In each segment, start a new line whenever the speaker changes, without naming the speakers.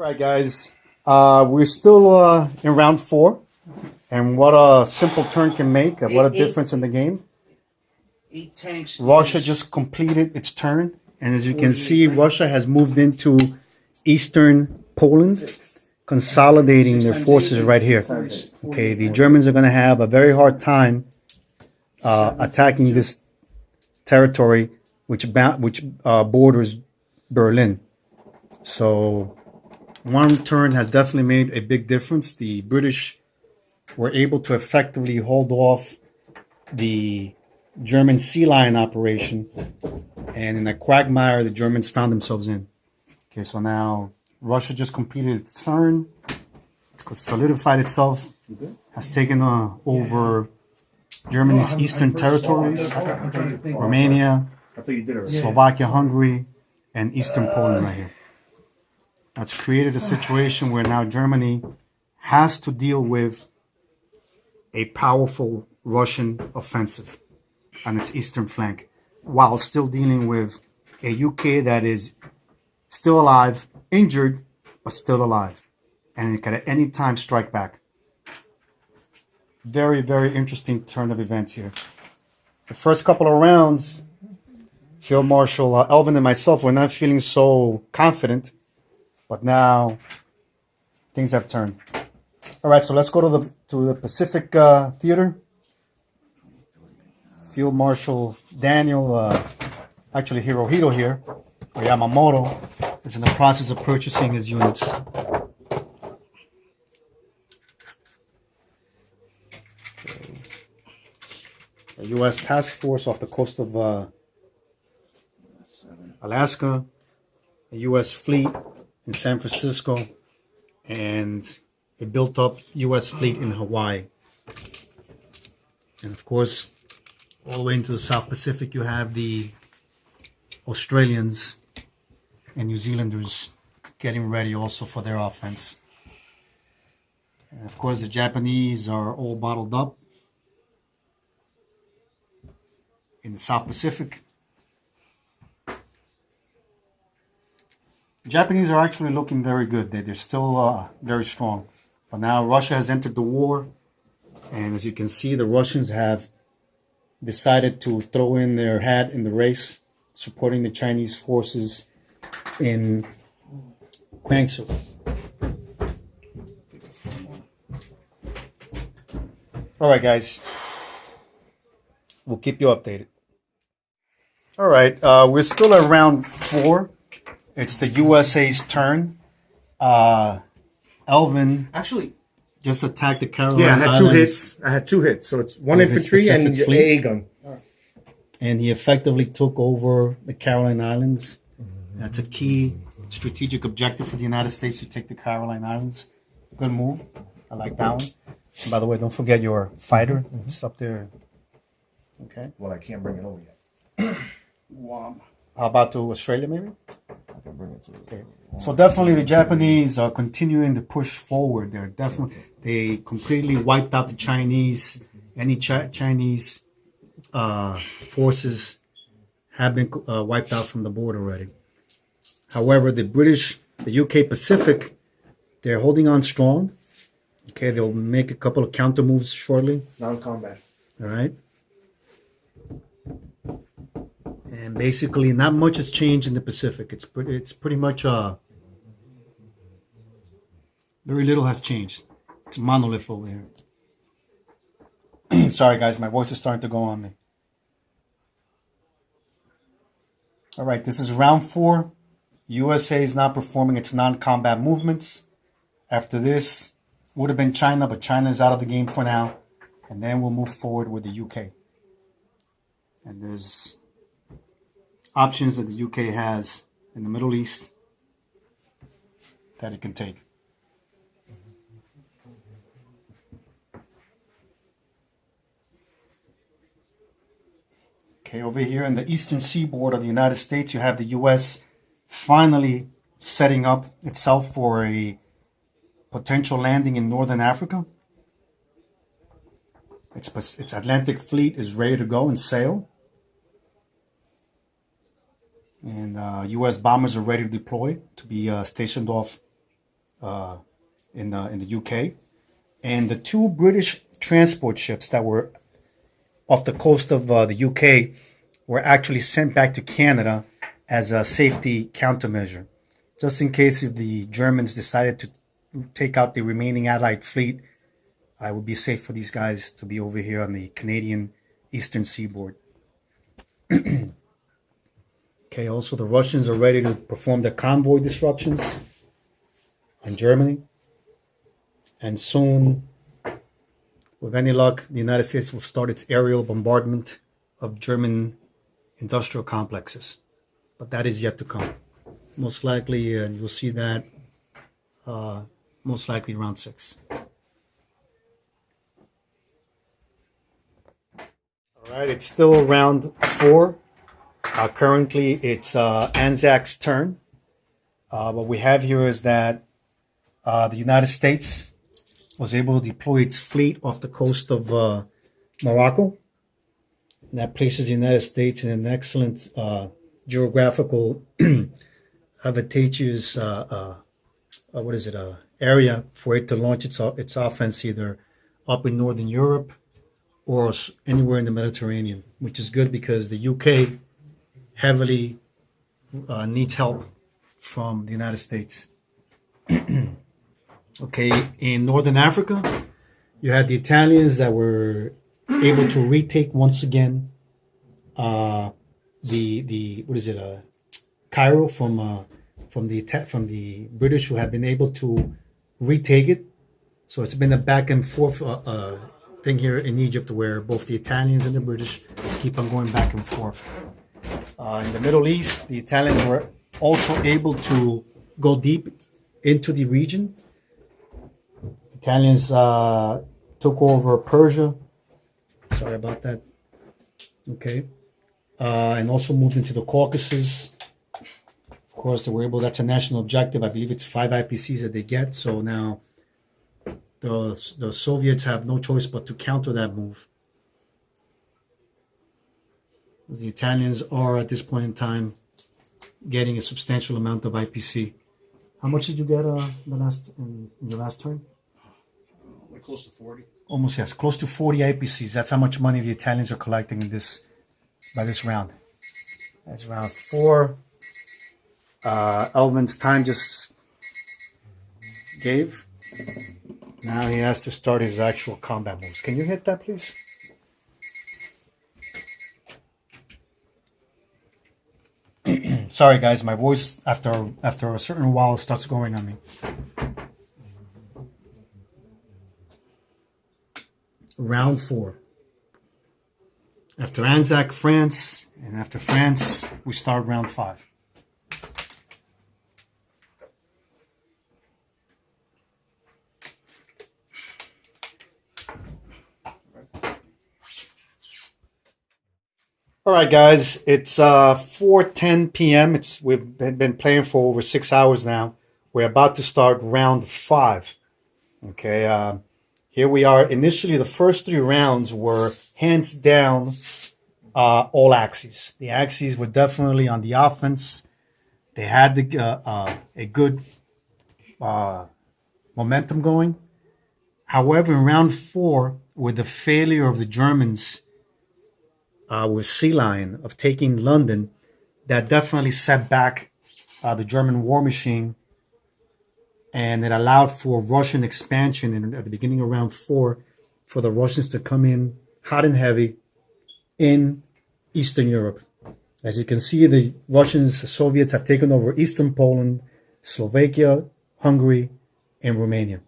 right, guys. We're still in round four, and what a simple turn can make. What a difference in the game.
8 tanks.
Russia just completed its turn, and as you can see, Russia has moved into eastern Poland, consolidating their forces right here. Okay, the Germans are going to have a very hard time attacking this territory, which borders Berlin. So one turn has definitely made a big difference. The British were able to effectively hold off the German Sea Lion operation, and in a quagmire the Germans found themselves in. Okay, so now Russia just completed its turn. It's solidified itself, has taken over Germany's eastern territories, Romania, Slovakia, Hungary, and eastern Poland right here. That's created a situation where now Germany has to deal with a powerful Russian offensive on its eastern flank, while still dealing with a UK that is still alive, injured, but still alive, and it can at any time strike back. Very, very interesting turn of events here. The first couple of rounds, Field Marshal Elvin and myself were not feeling so confident, but now things have turned. All right, so let's go to the Pacific Theater. Field Marshal Daniel, actually Hirohito here, or Yamamoto, is in the process of purchasing his units. Okay. A U.S. task force off the coast of Alaska, a U.S. fleet in San Francisco, and a built-up U.S. fleet in Hawaii. And of course, all the way into the South Pacific, you have the Australians and New Zealanders getting ready also for their offense. And of course, the Japanese are all bottled up in the South Pacific. The Japanese are actually looking very good. They're still very strong. But now Russia has entered the war, and as you can see, the Russians have decided to throw in their hat in the race, supporting the Chinese forces in Guangzhou. All right, guys. We'll keep you updated. All right, we're still at round four. It's the USA's turn. Elvin
Actually,
just attacked the Carolina
Yeah, I had
Islands.
two hits. I had two hits. So it's one
With his
infantry and
Pacific
an
fleet.
AA gun.
And he effectively took over the Caroline Islands. That's a key strategic objective for the United States, to take the Caroline Islands. Good move. I like that one. And by the way, don't forget your fighter. It's up there. Okay.
Well, I can't bring it over yet.
Guam.
How about to Australia, maybe?
I can bring it to
Okay. So definitely the Japanese are continuing to push forward. They completely wiped out the Chinese. Any Chinese forces have been wiped out from the board already. However, the British, the UK Pacific, they're holding on strong. Okay, they'll make a couple of counter moves shortly.
non-combat.
All right. And basically, not much has changed in the Pacific. It's pretty much very little has changed. It's a monolith over here. Sorry, guys, my voice is starting to go on me. All right, this is round four. USA is now performing its non-combat movements. After this, would have been China, but China is out of the game for now. And then we'll move forward with the UK. And there's options that the UK has in the Middle East that it can take. Okay, over here in the eastern seaboard of the United States, you have the US finally setting up itself for a potential landing in northern Africa. Its Atlantic fleet is ready to go and sail. And U.S. bombers are ready to deploy, to be stationed off in the UK, and the two British transport ships that were off the coast of the UK were actually sent back to Canada as a safety countermeasure, just in case if the Germans decided to take out the remaining Allied fleet. It would be safe for these guys to be over here on the Canadian eastern seaboard. Okay, also the Russians are ready to perform their convoy disruptions on Germany. And soon, with any luck, the United States will start its aerial bombardment of German industrial complexes. But that is yet to come. Most likely, you'll see that most likely round 6. All right, it's still round 4. Currently, it's Anzac's turn. What we have here is that the United States was able to deploy its fleet off the coast of Morocco. And that places the United States in an excellent geographical advantageous area for it to launch its offense either up in Northern Europe or anywhere in the Mediterranean, which is good because the UK heavily needs help from the United States. Okay, in Northern Africa, you had the Italians that were able to retake once again Cairo from the British, who have been able to retake it. So it's been a back and forth thing here in Egypt, where both the Italians and the British keep on going back and forth. In the Middle East, the Italians were also able to go deep into the region. Italians took over Persia. Sorry about that. Okay. And also moved into the Caucasus. Of course, they were able, that's a national objective. I believe it's 5 IPCs that they get. So now the Soviets have no choice but to counter that move. The Italians are, at this point in time, getting a substantial amount of IPC. How much did you get in your last turn?
We're close to 40.
Almost, yes, close to 40 IPCs. That's how much money the Italians are collecting by this round. That's round 4. Elvin's time just gave. Now he has to start his actual combat moves. Can you hit that, please? Sorry, guys, my voice after a certain while starts going on me. Round 4. After Anzac, France, and after France, we start round 5. All right, guys, it's 4:10 p.m. We've been playing for over 6 hours now. We're about to start round 5. Okay, here we are. Initially, the first 3 rounds were hands down all axes. The axes were definitely on the offense. They had a good momentum going. However, in round 4, with the failure of the Germans with Sea Lion of taking London, that definitely set back the German war machine, and it allowed for Russian expansion at the beginning of round 4 for the Russians to come in hot and heavy in Eastern Europe. As you can see, the Russians, Soviets have taken over Eastern Poland, Slovakia, Hungary, and Romania.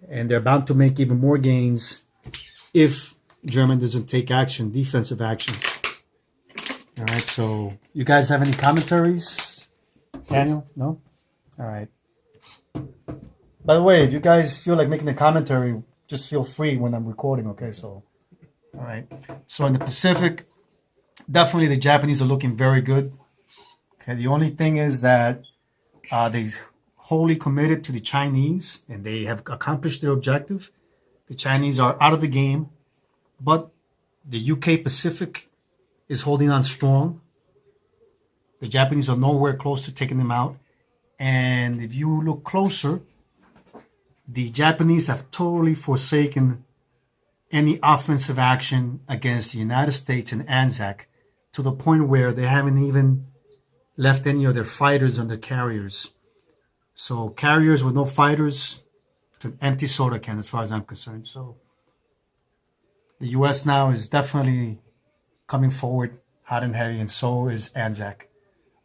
And they're bound to make even more gains if Germany doesn't take action, defensive action. All right, so you guys have any commentaries? Daniel? No? All right. By the way, if you guys feel like making a commentary, just feel free when I'm recording, okay? So, all right. So in the Pacific, definitely the Japanese are looking very good. Okay, the only thing is that they wholly committed to the Chinese, and they have accomplished their objective. The Chinese are out of the game, but the UK Pacific is holding on strong. The Japanese are nowhere close to taking them out. And if you look closer, the Japanese have totally forsaken any offensive action against the United States and Anzac to the point where they haven't even left any of their fighters on their carriers. So carriers with no fighters, it's an empty soda can as far as I'm concerned. So the U.S. now is definitely coming forward hot and heavy, and so is Anzac.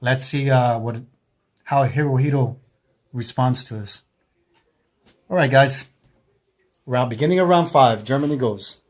Let's see how Hirohito responds to this. All right, guys. Beginning of round 5, Germany goes.